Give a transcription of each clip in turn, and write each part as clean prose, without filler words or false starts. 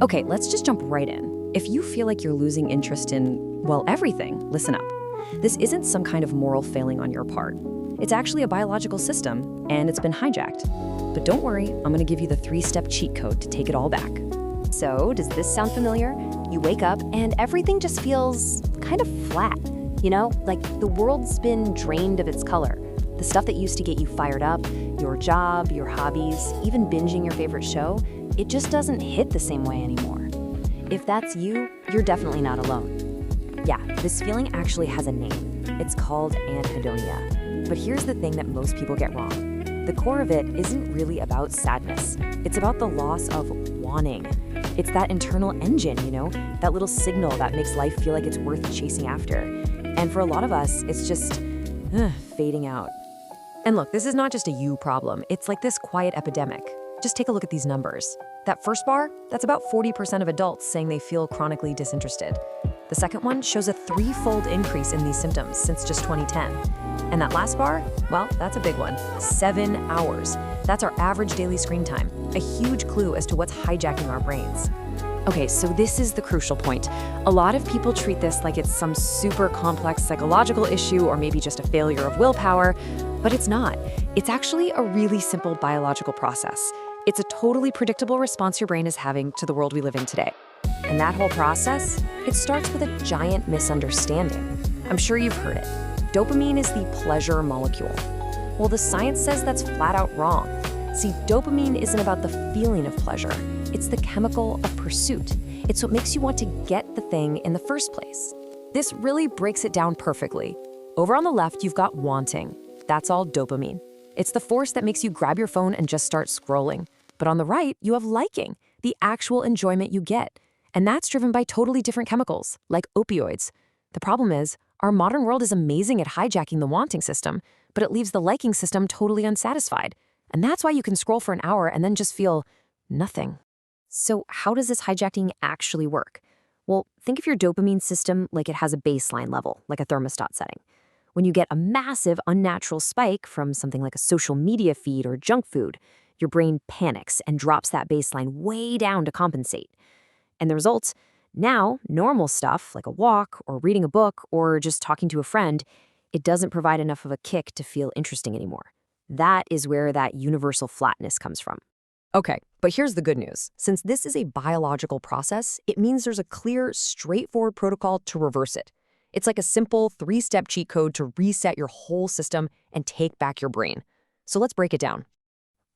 Okay, let's just jump right in. If you feel like you're losing interest in, well, everything, listen up. This isn't some kind of moral failing on your part. It's actually a biological system, and it's been hijacked. But don't worry, I'm gonna give you the 3-step cheat code to take it all back. So, does this sound familiar? You wake up and everything just feels kind of flat. You know, like the world's been drained of its color. The stuff that used to get you fired up, your job, your hobbies, even binging your favorite show, it just doesn't hit the same way anymore. If that's you, you're definitely not alone. Yeah, this feeling actually has a name. It's called Anhedonia. But here's the thing that most people get wrong. The core of it isn't really about sadness. It's about the loss of wanting. It's that internal engine, that little signal that makes life feel like it's worth chasing after. And for a lot of us, it's just fading out. And look, this is not just a you problem. It's like this quiet epidemic. Just take a look at these numbers. That first bar, that's about 40% of adults saying they feel chronically disinterested. The second one shows a 3-fold increase in these symptoms since just 2010. And that last bar, well, that's a big one. 7 hours. That's our average daily screen time. A huge clue as to what's hijacking our brains. Okay, so this is the crucial point. A lot of people treat this like it's some super complex psychological issue or maybe just a failure of willpower, but it's not. It's actually a really simple biological process. It's a totally predictable response your brain is having to the world we live in today. And that whole process, it starts with a giant misunderstanding. I'm sure you've heard it. Dopamine is the pleasure molecule. Well, the science says that's flat out wrong. See, dopamine isn't about the feeling of pleasure. It's the chemical of pursuit. It's what makes you want to get the thing in the first place. This really breaks it down perfectly. Over on the left, you've got wanting. That's all dopamine. It's the force that makes you grab your phone and just start scrolling. But on the right, you have liking, the actual enjoyment you get. And that's driven by totally different chemicals, like opioids. The problem is, our modern world is amazing at hijacking the wanting system, but it leaves the liking system totally unsatisfied. And that's why you can scroll for an hour and then just feel nothing. So how does this hijacking actually work? Well, think of your dopamine system like it has a baseline level, like a thermostat setting. When you get a massive unnatural spike from something like a social media feed or junk food, your brain panics and drops that baseline way down to compensate. And the result? Now, normal stuff like a walk or reading a book or just talking to a friend, it doesn't provide enough of a kick to feel interesting anymore. That is where that universal flatness comes from. Okay, but here's the good news. Since this is a biological process, it means there's a clear, straightforward protocol to reverse it. It's like a simple 3-step cheat code to reset your whole system and take back your brain. So let's break it down.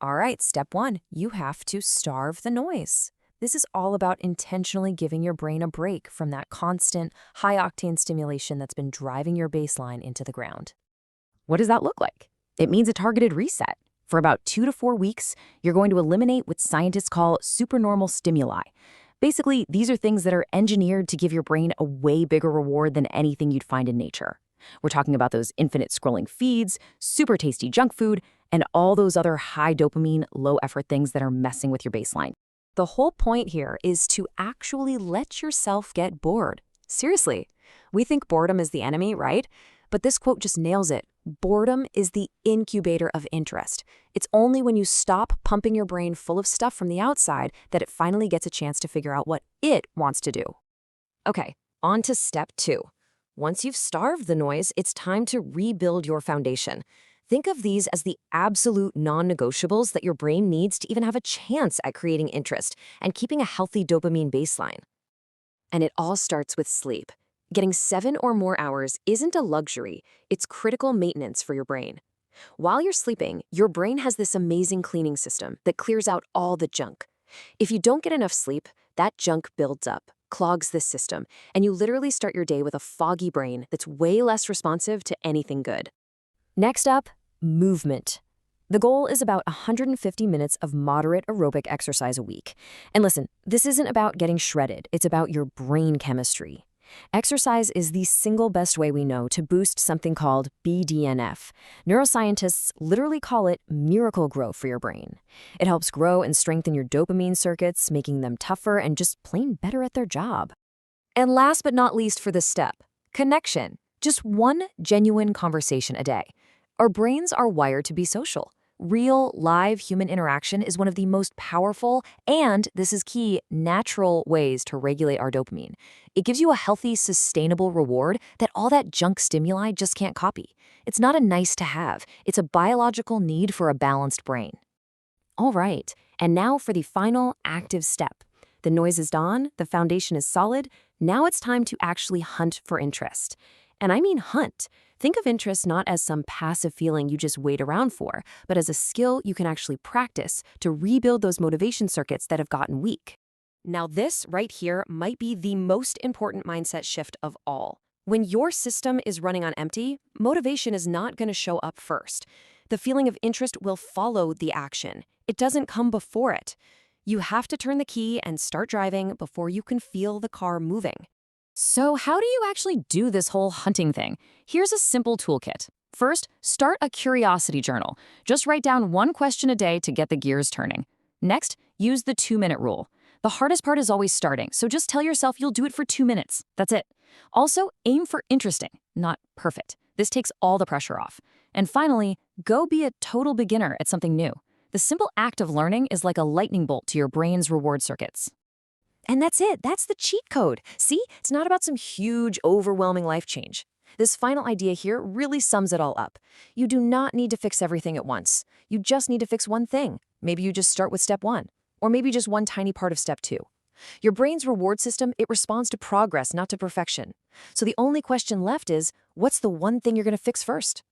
All right, step 1, you have to starve the noise. This is all about intentionally giving your brain a break from that constant, high-octane stimulation that's been driving your baseline into the ground. What does that look like? It means a targeted reset. For about 2 to 4 weeks, you're going to eliminate what scientists call supernormal stimuli. Basically, these are things that are engineered to give your brain a way bigger reward than anything you'd find in nature. We're talking about those infinite scrolling feeds, super tasty junk food, and all those other high dopamine, low effort things that are messing with your baseline. The whole point here is to actually let yourself get bored. Seriously, we think boredom is the enemy, right? But this quote just nails it. Boredom is the incubator of interest. It's only when you stop pumping your brain full of stuff from the outside that it finally gets a chance to figure out what it wants to do. Okay, on to step 2. Once you've starved the noise, it's time to rebuild your foundation. Think of these as the absolute non-negotiables that your brain needs to even have a chance at creating interest and keeping a healthy dopamine baseline. And it all starts with sleep. Getting 7 or more hours isn't a luxury, it's critical maintenance for your brain. While you're sleeping, your brain has this amazing cleaning system that clears out all the junk. If you don't get enough sleep, that junk builds up, clogs this system, and you literally start your day with a foggy brain that's way less responsive to anything good. Next up, movement. The goal is about 150 minutes of moderate aerobic exercise a week. And listen, this isn't about getting shredded, it's about your brain chemistry. Exercise is the single best way we know to boost something called BDNF. Neuroscientists literally call it miracle grow for your brain. It helps grow and strengthen your dopamine circuits, making them tougher and just plain better at their job. And last but not least for this step, connection. Just one genuine conversation a day. Our brains are wired to be social. Real, live human interaction is one of the most powerful and, this is key, natural ways to regulate our dopamine. It gives you a healthy, sustainable reward that all that junk stimuli just can't copy. It's not a nice to have, it's a biological need for a balanced brain. All right, and now for the final active step. The noise is done, the foundation is solid, now it's time to actually hunt for interest. And I mean hunt. Think of interest not as some passive feeling you just wait around for, but as a skill you can actually practice to rebuild those motivation circuits that have gotten weak. Now this right here might be the most important mindset shift of all. When your system is running on empty, motivation is not going to show up first. The feeling of interest will follow the action. It doesn't come before it. You have to turn the key and start driving before you can feel the car moving. So how do you actually do this whole hunting thing? Here's a simple toolkit. First, start a curiosity journal. Just write down one question a day to get the gears turning. Next, use the 2-minute rule. The hardest part is always starting, so just tell yourself you'll do it for 2 minutes. That's it. Also, aim for interesting, not perfect. This takes all the pressure off. And finally, go be a total beginner at something new. The simple act of learning is like a lightning bolt to your brain's reward circuits. And that's it. That's the cheat code. See, it's not about some huge, overwhelming life change. This final idea here really sums it all up. You do not need to fix everything at once. You just need to fix one thing. Maybe you just start with step 1, or maybe just one tiny part of step 2. Your brain's reward system, it responds to progress, not to perfection. So the only question left is, what's the one thing you're going to fix first?